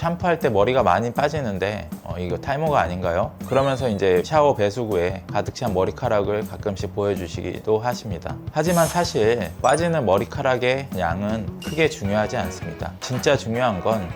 샴푸할 때 머리가 많이 빠지는데 이거 탈모가 아닌가요? 그러면서 이제 샤워 배수구에 가득 찬 머리카락을 가끔씩 보여주시기도 하십니다. 하지만 사실 빠지는 머리카락의 양은 크게 중요하지 않습니다. 진짜 중요한 건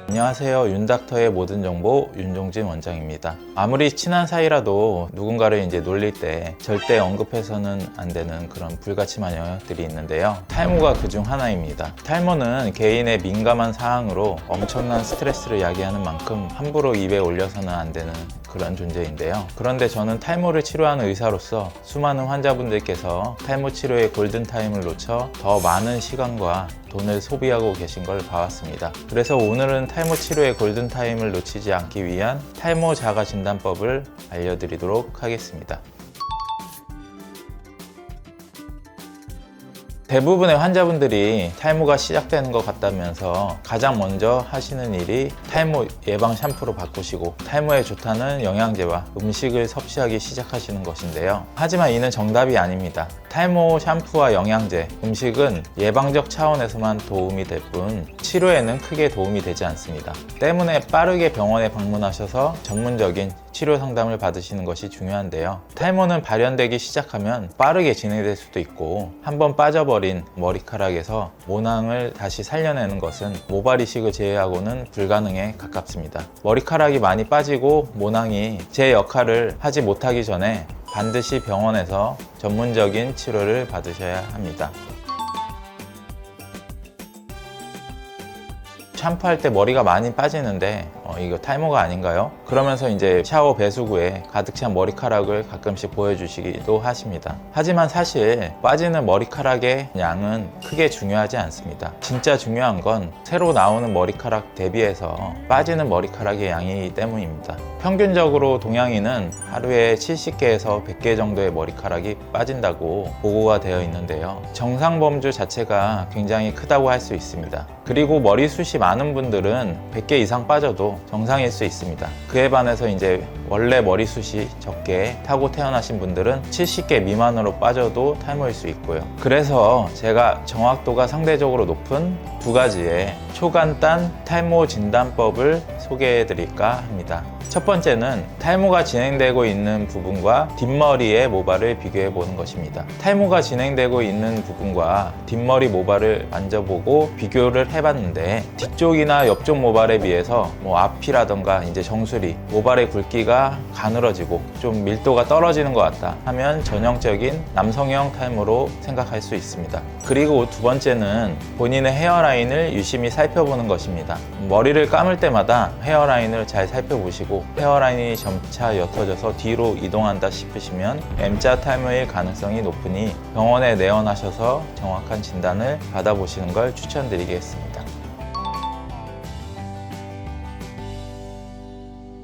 안녕하세요. 윤닥터의 모든 정보 윤종진 원장입니다. 아무리 친한 사이라도 누군가를 이제 놀릴 때 절대 언급해서는 안 되는 그런 불가침한 영역들이 있는데요. 탈모가 그중 하나입니다. 탈모는 개인의 민감한 사항으로 엄청난 스트레스를 야기하는 만큼 함부로 입에 올려서는 안 되는 그런 존재인데요. 그런데 저는 탈모를 치료하는 의사로서 수많은 환자분들께서 탈모 치료의 골든타임을 놓쳐 더 많은 시간과 돈을 소비하고 계신 걸 봐왔습니다. 그래서 오늘은 탈모 치료의 골든타임을 놓치지 않기 위한 탈모 자가 진단법을 알려드리도록 하겠습니다. 대부분의 환자분들이 탈모가 시작되는 것 같다면서 가장 먼저 하시는 일이 탈모 예방 샴푸로 바꾸시고 탈모에 좋다는 영양제와 음식을 섭취하기 시작하시는 것인데요. 하지만 이는 정답이 아닙니다. 탈모 샴푸와 영양제, 음식은 예방적 차원에서만 도움이 될 뿐 치료에는 크게 도움이 되지 않습니다. 때문에 빠르게 병원에 방문하셔서 전문적인 치료 상담을 받으시는 것이 중요한데요. 탈모는 발현되기 시작하면 빠르게 진행될 수도 있고 한번 빠져버린 머리카락에서 모낭을 다시 살려내는 것은 모발 이식을 제외하고는 불가능에 가깝습니다. 머리카락이 많이 빠지고 모낭이 제 역할을 하지 못하기 전에 반드시 병원에서 전문적인 치료를 받으셔야 합니다. 샴푸할 때 머리가 많이 빠지는데 이거 탈모가 아닌가요? 그러면서 이제 샤워 배수구에 가득 찬 머리카락을 가끔씩 보여주시기도 하십니다. 하지만 사실 빠지는 머리카락의 양은 크게 중요하지 않습니다. 진짜 중요한 건 새로 나오는 머리카락 대비해서 빠지는 머리카락의 양이기 때문입니다. 평균적으로 동양인은 하루에 70개에서 100개 정도의 머리카락이 빠진다고 보고가 되어 있는데요. 정상 범주 자체가 굉장히 크다고 할 수 있습니다. 그리고 머리숱이 많은 분들은 100개 이상 빠져도 정상일 수 있습니다. 그에 반해서 이제 원래 머리숱이 적게 타고 태어나신 분들은 70개 미만으로 빠져도 탈모일 수 있고요. 그래서 제가 정확도가 상대적으로 높은 두 가지의 초간단 탈모 진단법을 소개해 드릴까 합니다. 첫 번째는 탈모가 진행되고 있는 부분과 뒷머리의 모발을 비교해 보는 것입니다. 탈모가 진행되고 있는 부분과 뒷머리 모발을 만져보고 비교를 해봤는데 뒤쪽이나 옆쪽 모발에 비해서 앞이라던가 이제 정수리, 모발의 굵기가 가늘어지고 좀 밀도가 떨어지는 것 같다 하면 전형적인 남성형 탈모로 생각할 수 있습니다. 그리고 두 번째는 본인의 헤어라인을 유심히 살펴보는 것입니다. 머리를 감을 때마다 헤어라인을 잘 살펴보시고 헤어라인이 점차 옅어져서 뒤로 이동한다 싶으시면 M자 탈모일 가능성이 높으니 병원에 내원하셔서 정확한 진단을 받아보시는 걸 추천드리겠습니다.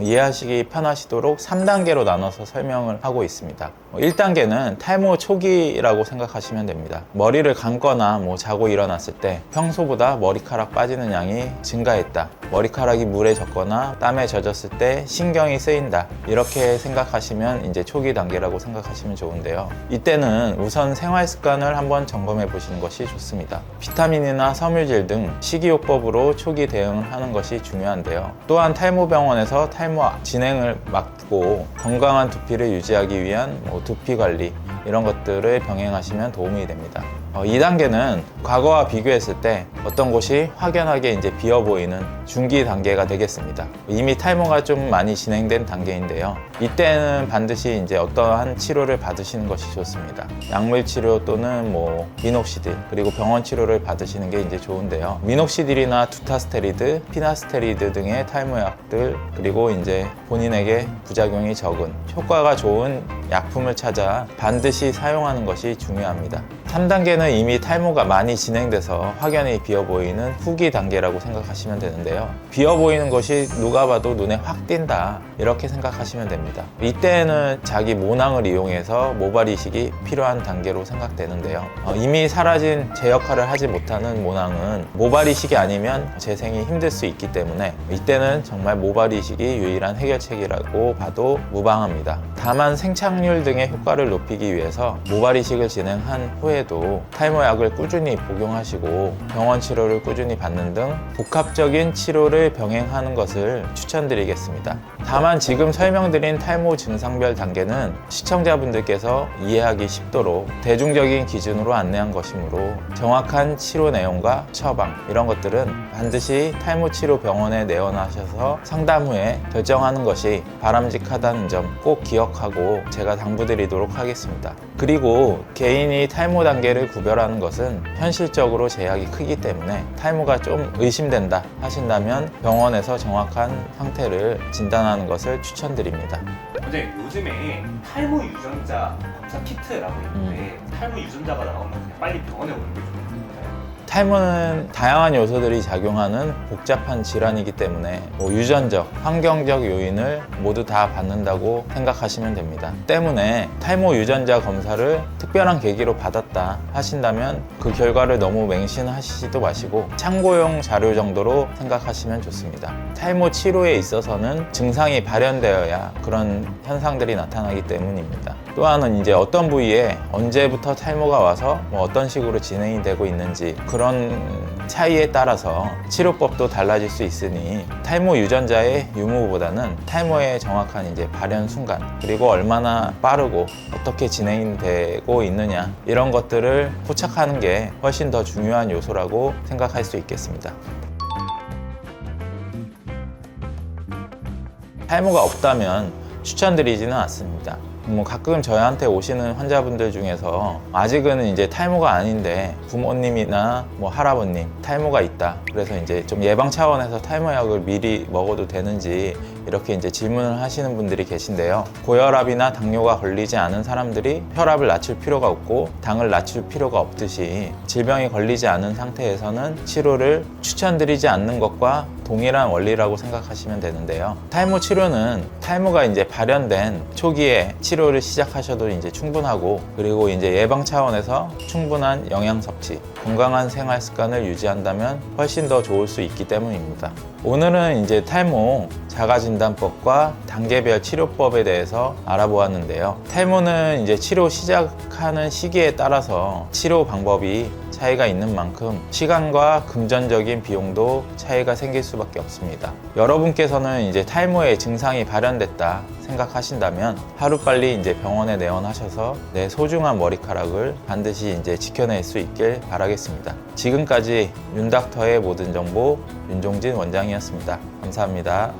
이해하시기 편하시도록 3단계로 나눠서 설명을 하고 있습니다. 1단계는 탈모 초기라고 생각하시면 됩니다. 머리를 감거나 자고 일어났을 때 평소보다 머리카락 빠지는 양이 증가했다. 머리카락이 물에 젖거나 땀에 젖었을 때 신경이 쓰인다. 이렇게 생각하시면 이제 초기 단계라고 생각하시면 좋은데요. 이때는 우선 생활 습관을 한번 점검해 보시는 것이 좋습니다. 비타민이나 섬유질 등 식이요법으로 초기 대응을 하는 것이 중요한데요. 또한 탈모병원에서 탈모 진행을 막고 건강한 두피를 유지하기 위한 두피 관리 이런 것들을 병행하시면 도움이 됩니다. 2단계는 과거와 비교했을 때 어떤 곳이 확연하게 이제 비어 보이는 중기 단계가 되겠습니다. 이미 탈모가 좀 많이 진행된 단계인데요. 이때는 반드시 이제 어떠한 치료를 받으시는 것이 좋습니다. 약물 치료 또는 미녹시딜 그리고 병원 치료를 받으시는 게 이제 좋은데요. 미녹시딜이나 두타스테리드, 피나스테리드 등의 탈모약들 그리고 이제 본인에게 부작용이 적은 효과가 좋은 약품을 찾아 반드시 사용하는 것이 중요합니다. 3단계는 이미 탈모가 많이 진행돼서 확연히 비어 보이는 후기 단계라고 생각하시면 되는데요. 비어 보이는 것이 누가 봐도 눈에 확 띈다 이렇게 생각하시면 됩니다. 이때는 자기 모낭을 이용해서 모발 이식이 필요한 단계로 생각되는데요. 이미 사라진 제 역할을 하지 못하는 모낭은 모발 이식이 아니면 재생이 힘들 수 있기 때문에 이때는 정말 모발 이식이 유일한 해결책이라고 봐도 무방합니다. 다만 생착률 등의 효과를 높이기 위해서 모발 이식을 진행한 후에 후에도 탈모약을 꾸준히 복용하시고 병원 치료를 꾸준히 받는 등 복합적인 치료를 병행하는 것을 추천드리겠습니다. 다만 지금 설명드린 탈모 증상별 단계는 시청자분들께서 이해하기 쉽도록 대중적인 기준으로 안내한 것이므로 정확한 치료 내용과 처방 이런 것들은 반드시 탈모 치료 병원에 내원하셔서 상담 후에 결정하는 것이 바람직하다는 점 꼭 기억하고 제가 당부드리도록 하겠습니다. 그리고 개인이 탈모 단계를 구별하는 것은 현실적으로 제약이 크기 때문에 탈모가 좀 의심된다 하신다면 병원에서 정확한 상태를 진단하는 것을 추천드립니다. 원장님, 요즘에 탈모 유전자 검사 키트라고 있는데 탈모 유전자가 나오면 그냥 빨리 병원에 오는 게 좋을까요? 탈모는 다양한 요소들이 작용하는 복잡한 질환이기 때문에 유전적, 환경적 요인을 모두 다 받는다고 생각하시면 됩니다. 때문에 탈모 유전자 검사를 특별한 계기로 받았다 하신다면 그 결과를 너무 맹신하시지도 마시고 참고용 자료 정도로 생각하시면 좋습니다. 탈모 치료에 있어서는 증상이 발현되어야 그런 현상들이 나타나기 때문입니다. 또한은 이제 어떤 부위에 언제부터 탈모가 와서 어떤 식으로 진행이 되고 있는지 그런 차이에 따라서 치료법도 달라질 수 있으니 탈모 유전자의 유무보다는 탈모의 정확한 이제 발현 순간 그리고 얼마나 빠르고 어떻게 진행되고 있느냐 이런 것들을 포착하는 게 훨씬 더 중요한 요소라고 생각할 수 있겠습니다. 탈모가 없다면 추천드리지는 않습니다. 가끔 저희한테 오시는 환자분들 중에서 아직은 이제 탈모가 아닌데 부모님이나 할아버님 탈모가 있다. 그래서 이제 좀 예방 차원에서 탈모약을 미리 먹어도 되는지 이렇게 이제 질문을 하시는 분들이 계신데요. 고혈압이나 당뇨가 걸리지 않은 사람들이 혈압을 낮출 필요가 없고 당을 낮출 필요가 없듯이 질병이 걸리지 않은 상태에서는 치료를 추천드리지 않는 것과 동일한 원리라고 생각하시면 되는데요. 탈모 치료는 탈모가 이제 발현된 초기에 치료를 시작하셔도 이제 충분하고 그리고 이제 예방 차원에서 충분한 영양 섭취, 건강한 생활 습관을 유지한다면 훨씬 더 좋을 수 있기 때문입니다. 오늘은 이제 탈모 자가진단법과 단계별 치료법에 대해서 알아보았는데요. 탈모는 이제 치료 시작하는 시기에 따라서 치료 방법이 차이가 있는 만큼 시간과 금전적인 비용도 차이가 생길 수밖에 없습니다. 여러분께서는 이제 탈모의 증상이 발현됐다 생각하신다면 하루빨리 이제 병원에 내원하셔서 내 소중한 머리카락을 반드시 이제 지켜낼 수 있길 바라겠습니다. 지금까지 윤닥터의 모든 정보 윤종진 원장이었습니다. 감사합니다.